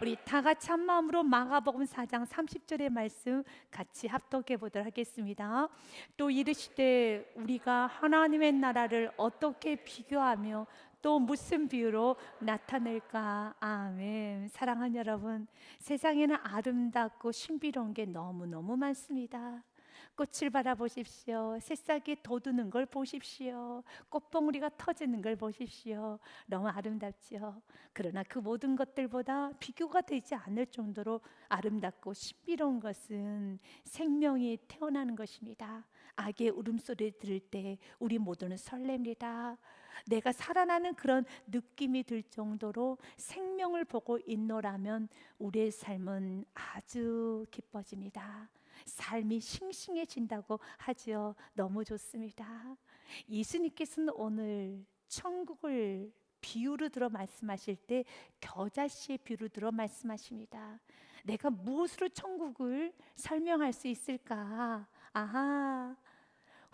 우리 다 같이 한 마음으로 마가복음 4장 30절의 말씀 같이 합독해 보도록 하겠습니다. 또 이르시되 우리가 하나님의 나라를 어떻게 비교하며 또 무슨 비유로 나타낼까? 아멘. 사랑하는 여러분, 세상에는 아름답고 신비로운 게 너무너무 많습니다. 꽃을 바라보십시오. 새싹이 돋우는 걸 보십시오. 꽃봉오리가 터지는 걸 보십시오. 너무 아름답지요. 그러나 그 모든 것들보다 비교가 되지 않을 정도로 아름답고 신비로운 것은 생명이 태어나는 것입니다. 아기의 울음소리를 들을 때 우리 모두는 설렙니다. 내가 살아나는 그런 느낌이 들 정도로 생명을 보고 있노라면 우리의 삶은 아주 기뻐집니다. 삶이 싱싱해진다고 하지요. 너무 좋습니다. 예수님께서는 오늘 천국을 비유로 들어 말씀하실 때 겨자씨의 비유로 들어 말씀하십니다. 내가 무엇으로 천국을 설명할 수 있을까? 아하,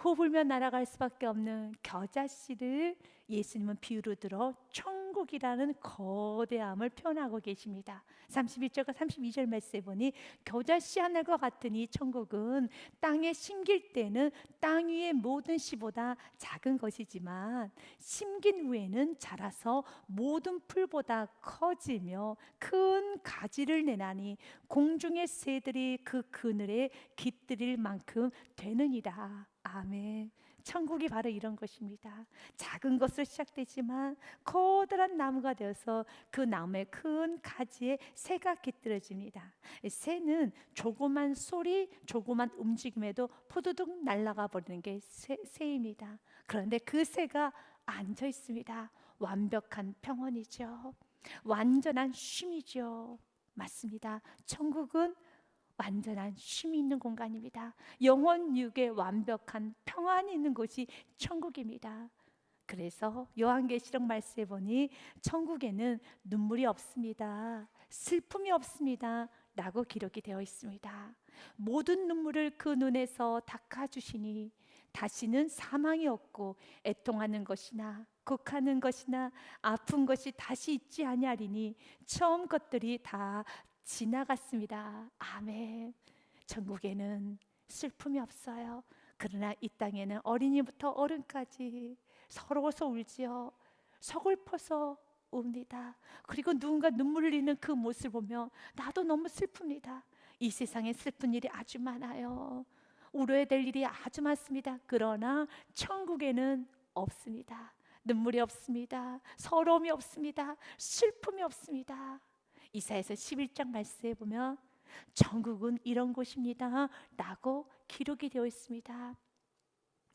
호 불면 날아갈 수밖에 없는 겨자씨를 예수님은 비유로 들어 천국이라는 거대함을 표현하고 계십니다. 31절과 32절 말씀에 보니 겨자씨 하늘과 같으니 천국은 땅에 심길 때는 땅 위의 모든 씨보다 작은 것이지만 심긴 후에는 자라서 모든 풀보다 커지며 큰 가지를 내나니 공중의 새들이 그 그늘에 깃들일 만큼 되느니라. 아멘. 천국이 바로 이런 것입니다. 작은 것으로 시작되지만 커다란 나무가 되어서 그 나무의 큰 가지에 새가 깃들어집니다. 새는 조그만 소리, 조그만 움직임에도 포도둑 날아가 버리는 게 새입니다. 그런데 그 새가 앉아 있습니다. 완벽한 평온이죠. 완전한 쉼이죠. 맞습니다. 천국은 완전한 쉼이 있는 공간입니다. 영혼 육에 완벽한 평안이 있는 곳이 천국입니다. 그래서 요한계시록 말씀에 보니 천국에는 눈물이 없습니다. 슬픔이 없습니다. 라고 기록이 되어 있습니다. 모든 눈물을 그 눈에서 닦아주시니 다시는 사망이 없고 애통하는 것이나 곡하는 것이나 아픈 것이 다시 있지 아니하리니 처음 것들이 다 지나갔습니다. 아멘. 천국에는 슬픔이 없어요. 그러나 이 땅에는 어린이부터 어른까지 서러워서 울지요. 서글퍼서 웁니다. 그리고 누군가 눈물 흘리는 그 모습을 보며 나도 너무 슬픕니다. 이 세상에 슬픈 일이 아주 많아요. 울어야 될 일이 아주 많습니다. 그러나 천국에는 없습니다. 눈물이 없습니다. 서러움이 없습니다. 슬픔이 없습니다. 이사야서 11장 말씀에 보면 천국은 이런 곳입니다 라고 기록이 되어 있습니다.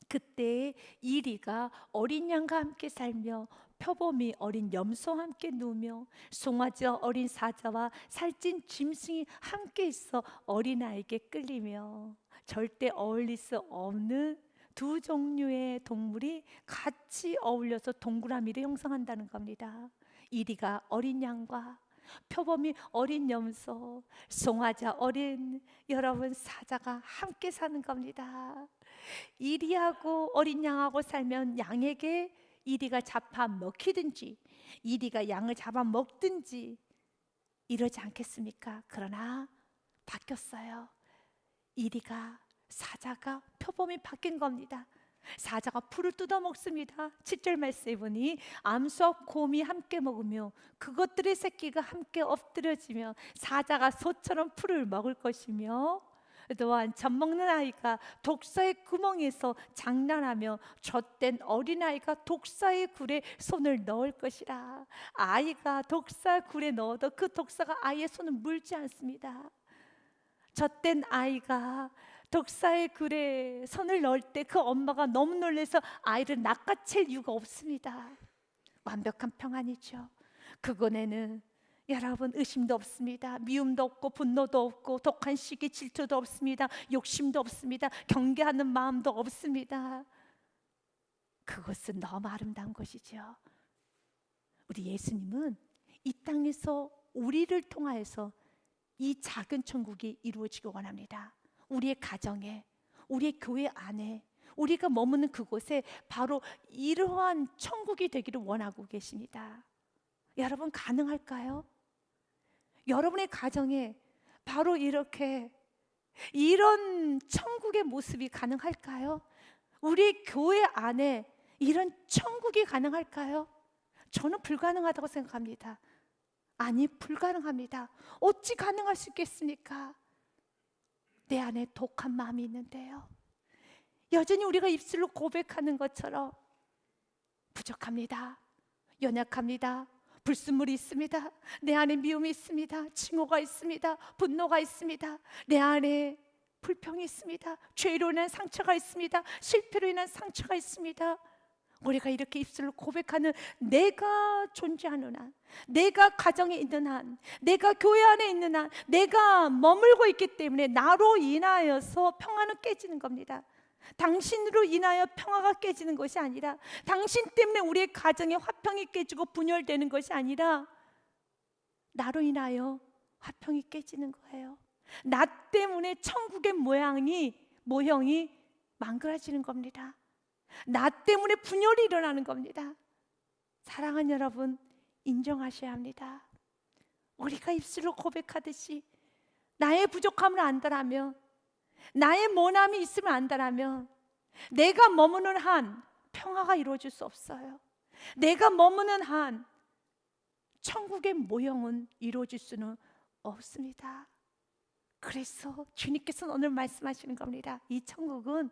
그때 이리가 어린 양과 함께 살며 표범이 어린 염소와 함께 누우며 송아지와 어린 사자와 살찐 짐승이 함께 있어 어린아이에게 끌리며 절대 어울릴 수 없는 두 종류의 동물이 같이 어울려서 동그라미를 형성한다는 겁니다. 이리가 어린 양과 표범이 어린 염소, 송아지와 어린 여러분 사자가 함께 사는 겁니다. 이리하고 어린 양하고 살면 양에게 이리가 잡아먹히든지 이리가 양을 잡아먹든지 이러지 않겠습니까? 그러나 바뀌었어요. 이리가 사자가 표범이 바뀐 겁니다. 사자가 풀을 뜯어 먹습니다. 7절 말씀에 보니 암수와 곰이 함께 먹으며 그것들의 새끼가 함께 엎드려지며 사자가 소처럼 풀을 먹을 것이며 또한 젖먹는 아이가 독사의 구멍에서 장난하며 젖된 어린아이가 독사의 굴에 손을 넣을 것이라. 아이가 독사 굴에 넣어도 그 독사가 아이의 손을 물지 않습니다. 젖된 아이가 독사의 굴에 손을 넣을 때 그 엄마가 너무 놀라서 아이를 낚아챌 이유가 없습니다. 완벽한 평안이죠. 그곳에는 여러분 의심도 없습니다. 미움도 없고 분노도 없고 독한 시기 질투도 없습니다. 욕심도 없습니다. 경계하는 마음도 없습니다. 그것은 너무 아름다운 것이죠. 우리 예수님은 이 땅에서 우리를 통하여서 이 작은 천국이 이루어지기 원합니다. 우리의 가정에, 우리의 교회 안에, 우리가 머무는 그곳에 바로 이러한 천국이 되기를 원하고 계십니다. 여러분 가능할까요? 여러분의 가정에 바로 이렇게 이런 천국의 모습이 가능할까요? 우리 교회 안에 이런 천국이 가능할까요? 저는 불가능하다고 생각합니다. 아니, 불가능합니다. 어찌 가능할 수 있겠습니까? 내 안에 독한 마음이 있는데요, 여전히 우리가 입술로 고백하는 것처럼 부족합니다. 연약합니다. 불순물이 있습니다. 내 안에 미움이 있습니다. 증오가 있습니다. 분노가 있습니다. 내 안에 불평이 있습니다. 죄로 인한 상처가 있습니다. 실패로 인한 상처가 있습니다. 우리가 이렇게 입술로 고백하는 내가 존재하는 한, 내가 가정에 있는 한, 내가 교회 안에 있는 한, 내가 머물고 있기 때문에 나로 인하여서 평화는 깨지는 겁니다. 당신으로 인하여 평화가 깨지는 것이 아니라, 당신 때문에 우리의 가정에 화평이 깨지고 분열되는 것이 아니라 나로 인하여 화평이 깨지는 거예요. 나 때문에 천국의 모형이 망가지는 겁니다. 나 때문에 분열이 일어나는 겁니다. 사랑하는 여러분, 인정하셔야 합니다. 우리가 입술로 고백하듯이 나의 부족함을 안다라면, 나의 모함이 있으면 안다라면, 내가 머무는 한 평화가 이루어질 수 없어요. 내가 머무는 한 천국의 모형은 이루어질 수는 없습니다. 그래서 주님께서는 오늘 말씀하시는 겁니다. 이 천국은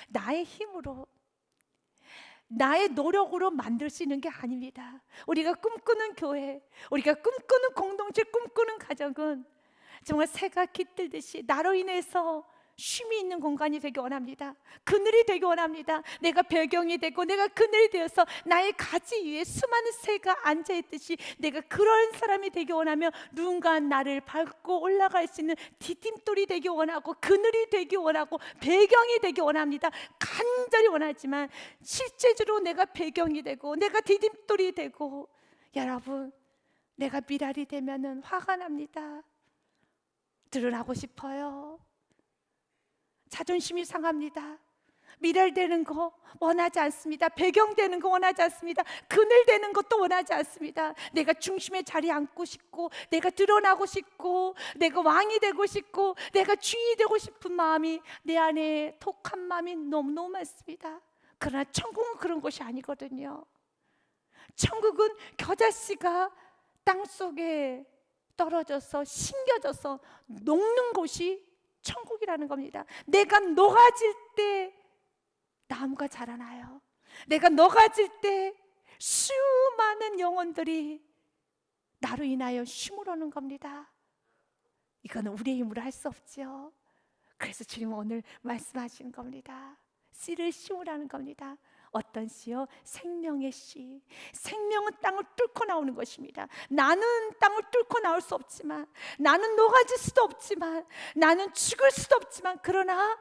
나의 힘으로, 나의 노력으로 만들 수 있는 게 아닙니다. 우리가 꿈꾸는 교회, 우리가 꿈꾸는 공동체, 꿈꾸는 가정은 정말 새가 깃들듯이 나로 인해서 쉼이 있는 공간이 되기 원합니다. 그늘이 되기 원합니다. 내가 배경이 되고 내가 그늘이 되어서 나의 가지 위에 수많은 새가 앉아있듯이 내가 그런 사람이 되기 원하며, 누군가 나를 밟고 올라갈 수 있는 디딤돌이 되기 원하고, 그늘이 되기 원하고, 배경이 되기 원합니다. 간절히 원하지만 실제적으로 내가 배경이 되고 내가 디딤돌이 되고, 여러분, 내가 미랄이 되면은 화가 납니다. 드러나고 싶어요. 자존심이 상합니다. 미랄되는 거 원하지 않습니다. 배경되는 거 원하지 않습니다. 그늘되는 것도 원하지 않습니다. 내가 중심의 자리에 앉고 싶고, 내가 드러나고 싶고, 내가 왕이 되고 싶고, 내가 주인이 되고 싶은 마음이, 내 안에 독한 마음이 너무너무 많습니다. 그러나 천국은 그런 것이 아니거든요. 천국은 겨자씨가 땅속에 떨어져서 심겨져서 녹는 곳이 천국이라는 겁니다. 내가 녹아질 때 나무가 자라나요. 내가 녹아질 때 수많은 영혼들이 나로 인하여 쉼을 얻는 겁니다. 이거는 우리의 힘으로 할 수 없죠. 그래서 주님은 오늘 말씀하시는 겁니다. 씨를 심으라는 겁니다. 어떤 씨요? 생명의 씨. 생명은 땅을 뚫고 나오는 것입니다. 나는 땅을 뚫고 나올 수 없지만, 나는 녹아질 수도 없지만, 나는 죽을 수도 없지만, 그러나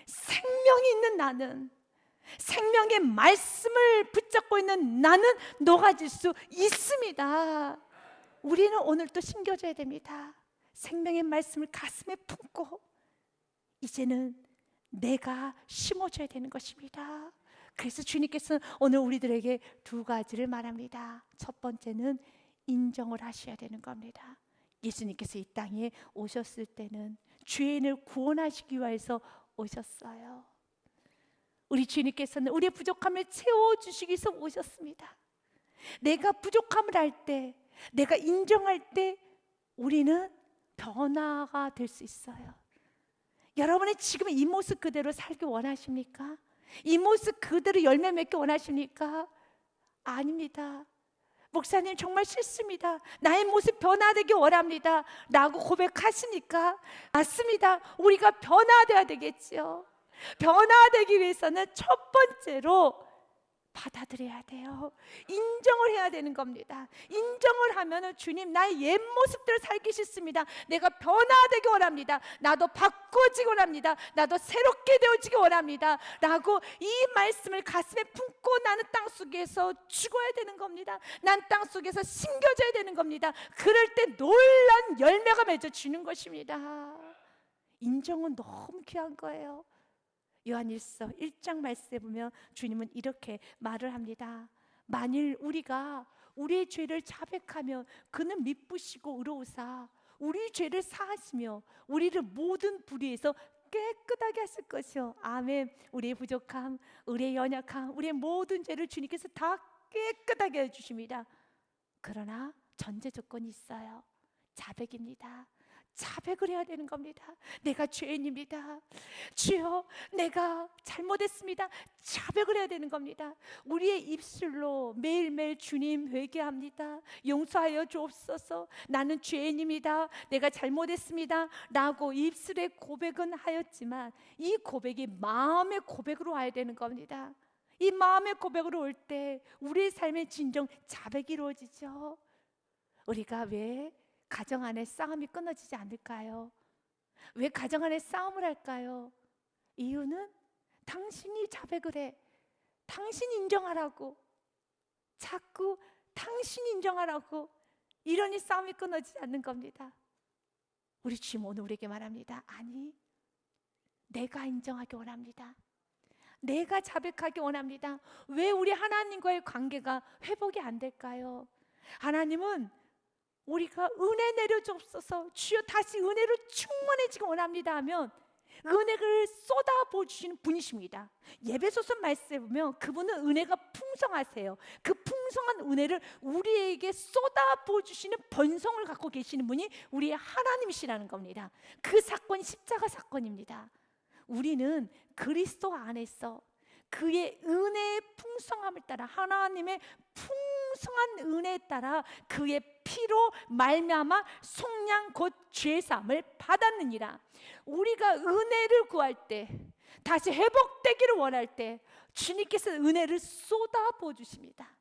생명이 있는 나는, 생명의 말씀을 붙잡고 있는 나는 녹아질 수 있습니다. 우리는 오늘 또 심겨줘야 됩니다. 생명의 말씀을 가슴에 품고 이제는 내가 심어줘야 되는 것입니다. 그래서 주님께서는 오늘 우리들에게 두 가지를 말합니다. 첫 번째는 인정을 하셔야 되는 겁니다. 예수님께서 이 땅에 오셨을 때는 죄인을 구원하시기 위해서 오셨어요. 우리 주님께서는 우리의 부족함을 채워주시기 위해서 오셨습니다. 내가 부족함을 알 때, 내가 인정할 때 우리는 변화가 될 수 있어요. 여러분이 지금 이 모습 그대로 살기 원하십니까? 이 모습 그대로 열매 맺기 원하십니까? 아닙니다. 목사님 정말 싫습니다. 나의 모습 변화되기 원합니다 라고 고백하시니까 맞습니다. 우리가 변화되어야 되겠죠. 변화되기 위해서는 첫 번째로 받아들여야 돼요. 인정을 해야 되는 겁니다. 인정을 하면 주님, 나의 옛 모습대로 살기 싫습니다. 내가 변화되기 원합니다. 나도 바꿔지기 원합니다. 나도 새롭게 되어지기 원합니다 라고 이 말씀을 가슴에 품고 나는 땅속에서 죽어야 되는 겁니다. 난 땅속에서 심겨져야 되는 겁니다. 그럴 때 놀란 열매가 맺어지는 것입니다. 인정은 너무 귀한 거예요. 요한일서 1장 말씀에 보면 주님은 이렇게 말을 합니다. 만일 우리가 우리의 죄를 자백하면 그는 미쁘시고 의로우사 우리 죄를 사하시며 우리를 모든 불의에서 깨끗하게 하실 것이요. 아멘. 우리의 부족함, 우리의 연약함, 우리의 모든 죄를 주님께서 다 깨끗하게 해주십니다. 그러나 전제 조건이 있어요. 자백입니다. 자백을 해야 되는 겁니다. 내가 죄인입니다. 주여, 내가 잘못했습니다. 자백을 해야 되는 겁니다. 우리의 입술로 매일매일 주님 회개합니다. 용서하여 주옵소서. 나는 죄인입니다. 내가 잘못했습니다. 라고 입술의 고백은 하였지만 이 고백이 마음의 고백으로 와야 되는 겁니다. 이 마음의 고백으로 올 때 우리의 삶의 진정 자백이 이루어지죠. 우리가 왜 가정 안에 싸움이 끊어지지 않을까요? 왜 가정 안에 싸움을 할까요? 이유는 당신이 자백을 해. 당신 인정하라고. 자꾸 당신 인정하라고. 이러니 싸움이 끊어지지 않는 겁니다. 우리 주님 오늘 우리에게 말합니다. 아니, 내가 인정하기 원합니다. 내가 자백하기 원합니다. 왜 우리 하나님과의 관계가 회복이 안 될까요? 하나님은 우리가 은혜 내려주옵소서, 주여 다시 은혜로 충만해지기 원합니다 하면 은혜를 쏟아부어 주시는 분이십니다. 예배소서 말씀에 보면 그분은 은혜가 풍성하세요. 그 풍성한 은혜를 우리에게 쏟아부어 주시는 번성을 갖고 계시는 분이 우리의 하나님이시라는 겁니다. 그 사건이 십자가 사건입니다. 우리는 그리스도 안에서 그의 은혜의 풍성함을 따라, 하나님의 풍성한 은혜에 따라 그의 피로 말미암아 속량 곧 죄사함을 받았느니라. 우리가 은혜를 구할 때, 다시 회복되기를 원할 때 주님께서 은혜를 쏟아부어 주십니다.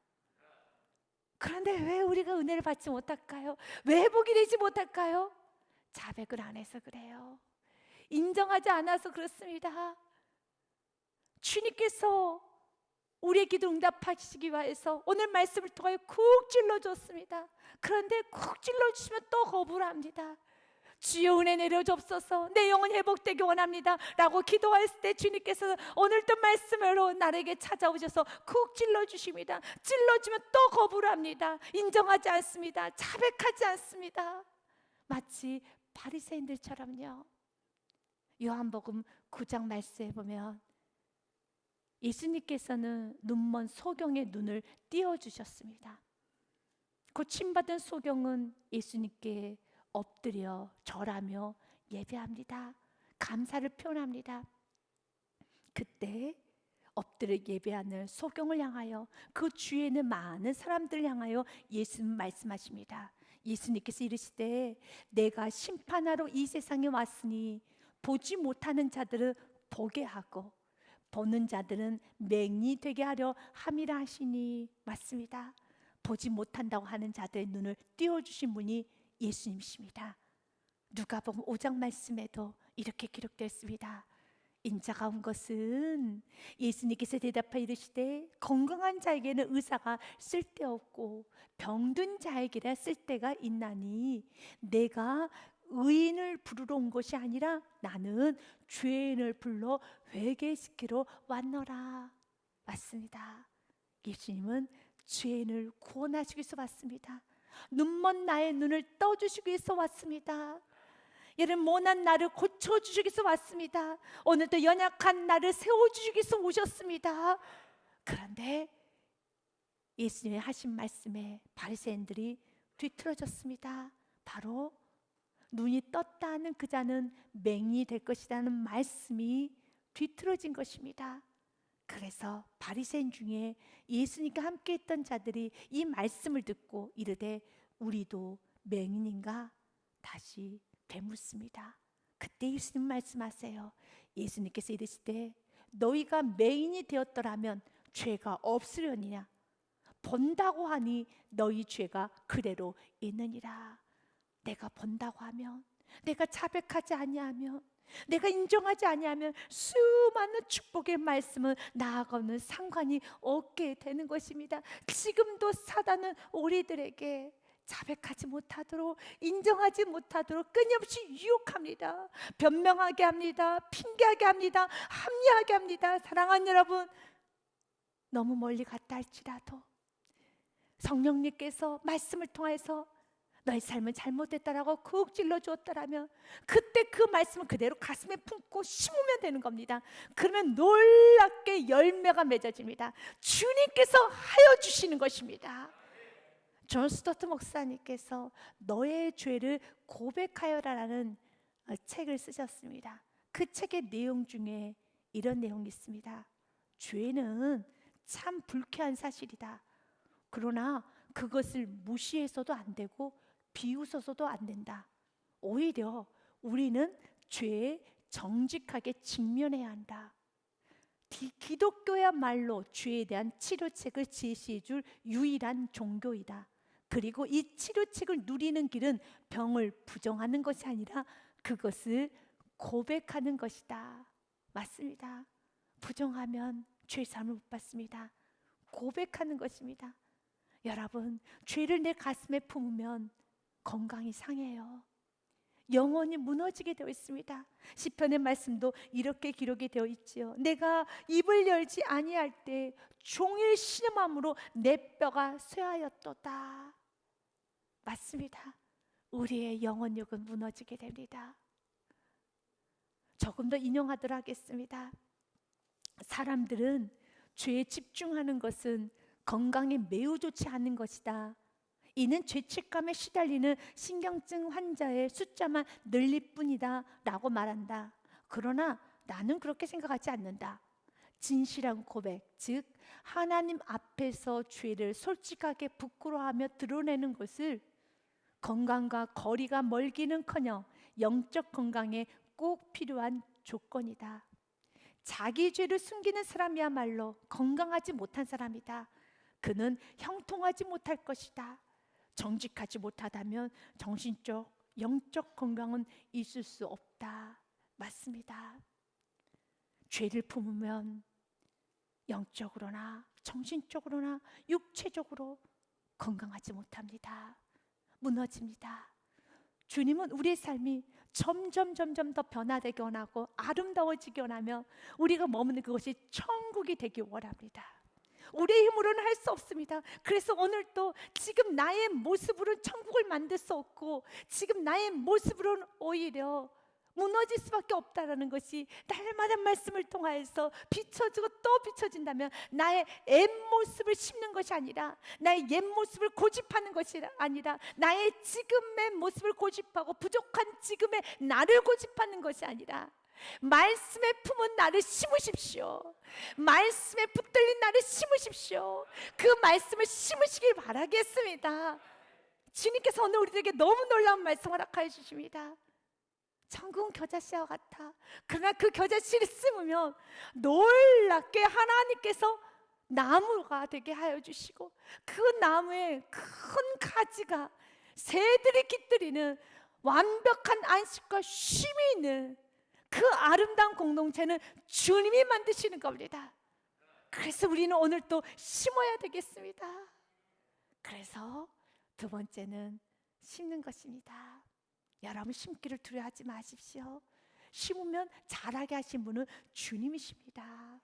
그런데 왜 우리가 은혜를 받지 못할까요? 왜 회복이 되지 못할까요? 자백을 안 해서 그래요. 인정하지 않아서 그렇습니다. 주님께서 우리의 기도 응답하시기 위해서 오늘 말씀을 통하여 쿡 찔러줬습니다. 그런데 쿡 찔러주시면 또 거부를 합니다. 주여 은혜 내려주옵소서, 내 영혼 회복되기 원합니다 라고 기도했을 때 주님께서 오늘도 말씀으로 나에게 찾아오셔서 쿡 찔러주십니다. 찔러주면 또 거부를 합니다. 인정하지 않습니다. 자백하지 않습니다. 마치 바리새인들처럼요. 요한복음 9장 말씀에 보면 예수님께서는 눈먼 소경의 눈을 띄워주셨습니다. 고침받은 소경은 예수님께 엎드려 절하며 예배합니다. 감사를 표현합니다. 그때 엎드려 예배하는 소경을 향하여, 그 주위에는 많은 사람들을 향하여 예수님 말씀하십니다. 예수님께서 이르시되 내가 심판하러 이 세상에 왔으니 보지 못하는 자들은 보게 하고 보는 자들은 맹인이 되게 하려 함이라 하시니. 맞습니다. 보지 못한다고 하는 자들의 눈을 띄워주신 분이 예수님이십니다. 누가복음 5장 말씀에도 이렇게 기록되어 있습니다. 인자가 온 것은, 예수님께서 대답하여 이르시되 건강한 자에게는 의사가 쓸데없고 병든 자에게라 쓸데가 있나니 내가 의인을 부르러 온 것이 아니라 나는 죄인을 불러 회개시키러 왔노라. 맞습니다. 예수님은 죄인을 구원하시기 위해서 왔습니다. 눈먼 나의 눈을 떠주시기 위해서 왔습니다. 이런 모난 나를 고쳐주시기 위해서 왔습니다. 오늘도 연약한 나를 세워주시기 위해서 오셨습니다. 그런데 예수님의 하신 말씀에 바리새인들이 뒤틀어졌습니다. 바로 눈이 떴다 하는 그 자는 맹인이 될 것이라는 말씀이 뒤틀어진 것입니다. 그래서 바리새인 중에 예수님과 함께 있던 자들이 이 말씀을 듣고 이르되 우리도 맹인인가? 다시 되묻습니다. 그때 예수님 말씀하세요. 예수님께서 이르시되 너희가 맹인이 되었더라면 죄가 없으려니냐? 본다고 하니 너희 죄가 그대로 있느니라. 내가 본다고 하면, 내가 자백하지 아니하면, 내가 인정하지 아니하면 수많은 축복의 말씀은 나하고는 상관이 없게 되는 것입니다. 지금도 사단은 우리들에게 자백하지 못하도록, 인정하지 못하도록 끊임없이 유혹합니다. 변명하게 합니다. 핑계하게 합니다. 합리하게 합니다. 사랑하는 여러분, 너무 멀리 갔다 할지라도 성령님께서 말씀을 통해서 너의 삶은 잘못됐다라고 쿡 찔러 주었더라면 그때 그 말씀을 그대로 가슴에 품고 심으면 되는 겁니다. 그러면 놀랍게 열매가 맺어집니다. 주님께서 하여 주시는 것입니다. 존 스토트 목사님께서 너의 죄를 고백하여라라는 책을 쓰셨습니다. 그 책의 내용 중에 이런 내용이 있습니다. 죄는 참 불쾌한 사실이다. 그러나 그것을 무시해서도 안 되고 비웃어서도 안 된다. 오히려 우리는 죄에 정직하게 직면해야 한다. 기독교야말로 죄에 대한 치료책을 제시해 줄 유일한 종교이다. 그리고 이 치료책을 누리는 길은 병을 부정하는 것이 아니라 그것을 고백하는 것이다. 맞습니다. 부정하면 죄 사함을 못 받습니다. 고백하는 것입니다. 여러분, 죄를 내 가슴에 품으면 건강이 상해요. 영혼이 무너지게 되어 있습니다. 시편의 말씀도 이렇게 기록이 되어 있지요. 내가 입을 열지 아니할 때 종일 신음함으로 내 뼈가 쇠하였도다. 맞습니다. 우리의 영혼력은 무너지게 됩니다. 조금 더 인용하도록 하겠습니다. 사람들은 죄에 집중하는 것은 건강에 매우 좋지 않은 것이다. 이는 죄책감에 시달리는 신경증 환자의 숫자만 늘릴 뿐이다 라고 말한다. 그러나 나는 그렇게 생각하지 않는다. 진실한 고백, 즉 하나님 앞에서 죄를 솔직하게 부끄러워하며 드러내는 것을 건강과 거리가 멀기는커녕 영적 건강에 꼭 필요한 조건이다. 자기 죄를 숨기는 사람이야말로 건강하지 못한 사람이다. 그는 형통하지 못할 것이다. 정직하지 못하다면 정신적, 영적 건강은 있을 수 없다. 맞습니다. 죄를 품으면 영적으로나 정신적으로나 육체적으로 건강하지 못합니다. 무너집니다. 주님은 우리의 삶이 점점 더 변화되게 원하고 아름다워지게 원하며 우리가 머무는 그것이 천국이 되길 원합니다. 우리의 힘으로는 할 수 없습니다. 그래서 오늘도 지금 나의 모습으로는 천국을 만들 수 없고 지금 나의 모습으로는 오히려 무너질 수밖에 없다라는 것이 날마다 말씀을 통하여서 비춰지고 또 비춰진다면 나의 옛 모습을 심는 것이 아니라 나의 옛 모습을 고집하는 것이 아니라 나의 지금의 모습을 고집하고 부족한 지금의 나를 고집하는 것이 아니라 말씀에 품은 나를 심으십시오. 말씀에 붙들린 나를 심으십시오. 그 말씀을 심으시길 바라겠습니다. 주님께서 오늘 우리에게 너무 놀라운 말씀 허락하여 주십니다. 천국은 겨자씨와 같아. 그러나 그 겨자씨를 심으면 놀랍게 하나님께서 나무가 되게 하여 주시고 그 나무에 큰 가지가 새들이 깃들이는 완벽한 안식과 쉼이 있는 그 아름다운 공동체는 주님이 만드시는 겁니다. 그래서 우리는 오늘 또 심어야 되겠습니다. 그래서 두 번째는 심는 것입니다. 여러분, 심기를 두려워하지 마십시오. 심으면 자라게 하신 분은 주님이십니다.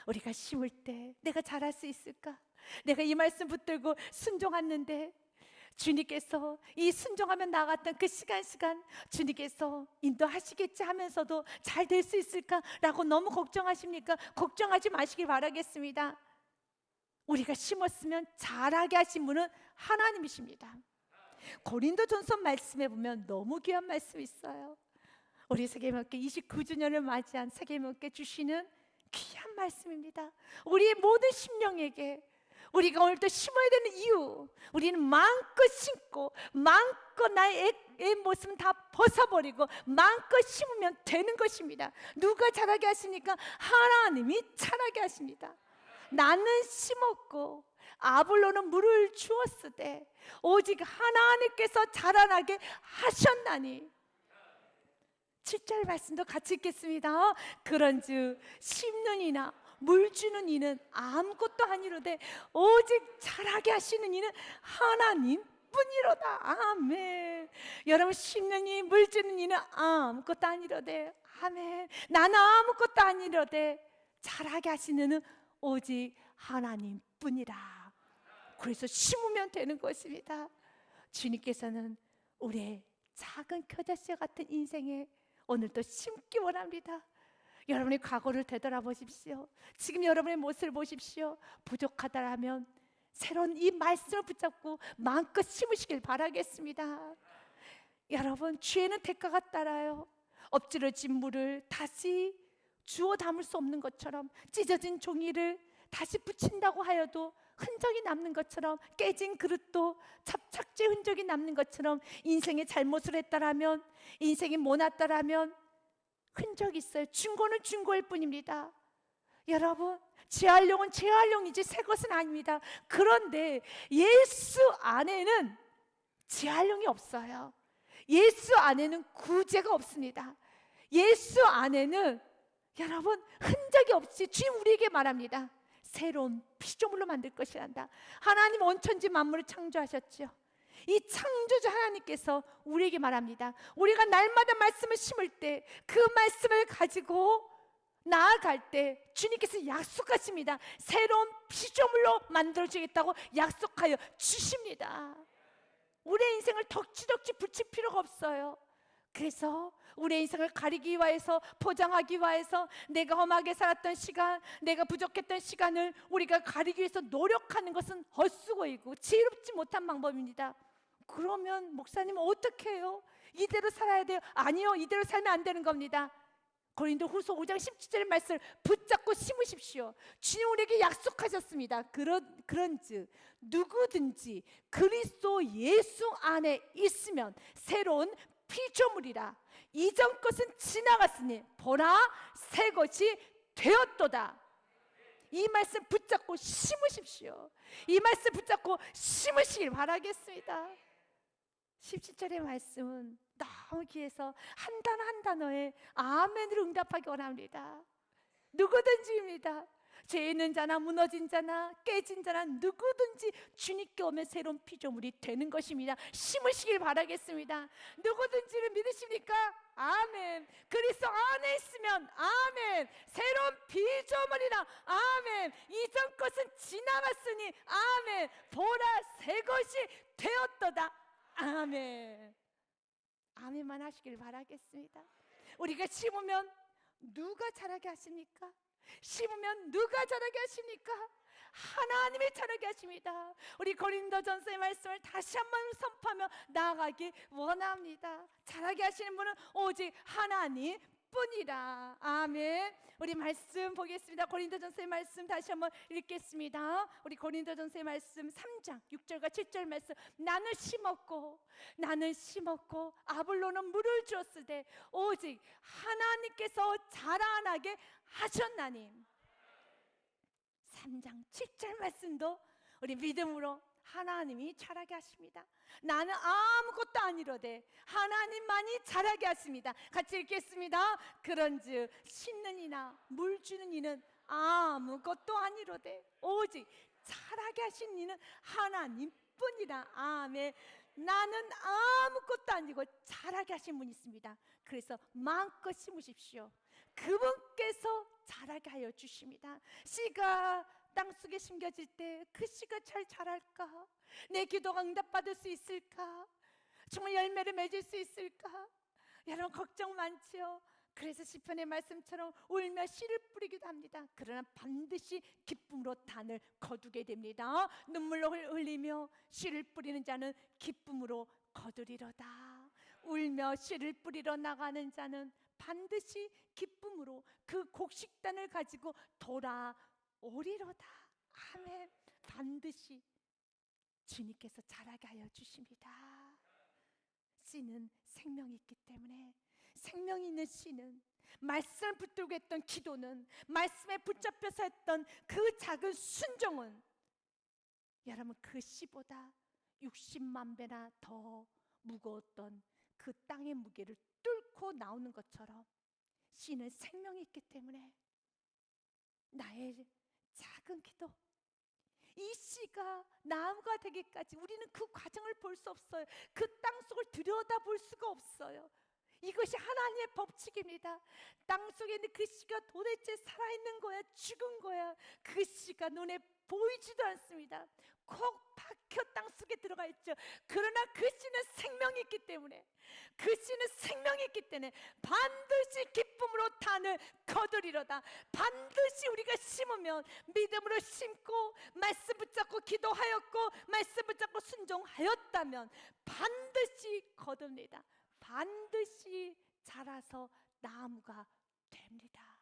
우리가 심을 때 내가 자랄 수 있을까? 내가 이 말씀 붙들고 순종했는데 주님께서 이 순종하며 나갔던 그 시간 주님께서 인도하시겠지 하면서도 잘 될 수 있을까라고 너무 걱정하십니까? 걱정하지 마시길 바라겠습니다. 우리가 심었으면 자라게 하신 분은 하나님이십니다. 고린도전서 말씀에 보면 너무 귀한 말씀이 있어요. 우리 세계명회 29주년을 맞이한 세계명회 주시는 귀한 말씀입니다. 우리의 모든 심령에게 우리가 오늘도 심어야 되는 이유, 우리는 마음껏 심고 마음껏 나의 옛 모습은 다 벗어버리고 마음껏 심으면 되는 것입니다. 누가 자라게 하십니까? 하나님이 자라게 하십니다. 나는 심었고 아볼로는 물을 주었으되 오직 하나님께서 자라나게 하셨나니. 7절 말씀도 같이 읽겠습니다. 그런즉 심는 이나 물 주는 이는 아무것도 아니로되 오직 자라게 하시는 이는 하나님 뿐이로다. 아멘. 여러분, 심는 이, 물 주는 이는 아무것도 아니로되, 아멘. 나는 아무것도 아니로되 자라게 하시는 이는 오직 하나님 뿐이라. 그래서 심으면 되는 것입니다. 주님께서는 우리의 작은 겨자씨 같은 인생에 오늘도 심기 원합니다. 여러분의 과거를 되돌아보십시오. 지금 여러분의 모습을 보십시오. 부족하다라면 새로운 이 말씀을 붙잡고 마음껏 심으시길 바라겠습니다. 여러분, 죄는 대가가 따라요. 엎질러진 물을 다시 주워 담을 수 없는 것처럼, 찢어진 종이를 다시 붙인다고 하여도 흔적이 남는 것처럼, 깨진 그릇도 접착제 흔적이 남는 것처럼, 인생의 잘못을 했다라면, 인생이 모났다라면 흔적이 있어요. 중고는 중고일 뿐입니다. 여러분, 재활용은 재활용이지 새 것은 아닙니다. 그런데 예수 안에는 재활용이 없어요. 예수 안에는 구제가 없습니다. 예수 안에는 여러분 흔적이 없이 주님 우리에게 말합니다. 새로운 피조물로 만들 것이란다. 하나님 온천지 만물을 창조하셨죠. 이 창조자 하나님께서 우리에게 말합니다. 우리가 날마다 말씀을 심을 때 그 말씀을 가지고 나아갈 때 주님께서 약속하십니다. 새로운 피조물로 만들어주겠다고 약속하여 주십니다. 우리의 인생을 덕지덕지 붙일 필요가 없어요. 그래서 우리의 인생을 가리기 위해서, 포장하기 위해서 내가 험하게 살았던 시간, 내가 부족했던 시간을 우리가 가리기 위해서 노력하는 것은 헛수고이고 지혜롭지 못한 방법입니다. 그러면 목사님 어떻게 해요? 이대로 살아야 돼요? 아니요, 이대로 살면 안 되는 겁니다. 고린도후서 5장 17절의 말씀을 붙잡고 심으십시오. 주님 우리에게 약속하셨습니다. 그런즉 누구든지 그리스도 예수 안에 있으면 새로운 피조물이라. 이전 것은 지나갔으니 보라 새 것이 되었도다. 이 말씀 붙잡고 심으십시오. 이 말씀 붙잡고 심으시길 바라겠습니다. 17절의 말씀은 너무 귀해서 한 단어 한 단어에 아멘으로 응답하기 원합니다. 누구든지입니다. 죄 있는 자나 무너진 자나 깨진 자나 누구든지 주님께 오면 새로운 피조물이 되는 것입니다. 심으시길 바라겠습니다. 누구든지를 믿으십니까? 아멘. 그리스도 안에 있으면 아멘. 새로운 피조물이라 아멘. 이전 것은 지나갔으니 아멘. 보라 새 것이 되었도다. 아멘. 아멘만 하시길 바라겠습니다. 우리가 심으면 누가 자라게 하십니까? 심으면 누가 자라게 하십니까? 하나님이 자라게 하십니다. 우리 고린도전서의 말씀을 다시 한번 선포하며 나아가기 원합니다. 자라게 하시는 분은 오직 하나님 뿐이라. 아멘. 우리 말씀 보겠습니다. 고린도전서의 말씀 다시 한번 읽겠습니다. 우리 고린도전서의 말씀 3장 6절과 7절 말씀. 나는 심었고 아볼로는 물을 주었으되 오직 하나님께서 자라나게 하셨나니. 3장 7절 말씀도 우리 믿음으로 하나님이 자라게 하십니다. 나는 아무것도 아니로되 하나님만이 자라게 하십니다. 같이 읽겠습니다. 그런즉 심는 이나 물 주는 이는 아무것도 아니로되 오직 자라게 하신 이는 하나님뿐이라. 아멘. 나는 아무것도 아니고 자라게 하신 분이 있습니다. 그래서 마음껏 심으십시오. 그분께서 자라게 하여 주십니다. 씨가 땅속에 심겨질 때 그 씨가 잘 자랄까? 내 기도가 응답받을 수 있을까? 정말 열매를 맺을 수 있을까? 여러분 걱정 많지요? 그래서 시편의 말씀처럼 울며 씨를 뿌리기도 합니다. 그러나 반드시 기쁨으로 단을 거두게 됩니다. 눈물로 흘리며 씨를 뿌리는 자는 기쁨으로 거두리로다. 울며 씨를 뿌리러 나가는 자는 반드시 기쁨으로 그 곡식단을 가지고 돌아오리로다. 아멘. 반드시 주님께서 자라게 하여 주십니다. 씨는 생명이 있기 때문에, 생명이 있는 씨는, 말씀을 붙들고 했던 기도는, 말씀에 붙잡혀서 했던 그 작은 순종은 여러분 그 씨보다 60만 배나 더 무거웠던 그 땅의 무게를 뚫고 나오는 것처럼 씨는 생명이 있기 때문에 나의 작은 기도, 이 씨가 나무가 되기까지 우리는 그 과정을 볼 수 없어요. 그 땅속을 들여다볼 수가 없어요. 이것이 하나님의 법칙입니다. 땅속에 있는 그 씨가 도대체 살아있는 거야, 죽은 거야? 그 씨가 눈에 보이지도 않습니다. 콕 박혀 땅속에 들어가 있죠. 그러나 그 씨는 생명이 있기 때문에, 그 씨는 생명이 있기 때문에 반드시 기쁨으로 단을 거두리로다. 반드시 우리가 심으면, 믿음으로 심고 말씀 붙잡고 기도하였고 말씀 붙잡고 순종하였다면 반드시 거둡니다. 반드시 자라서 나무가 됩니다.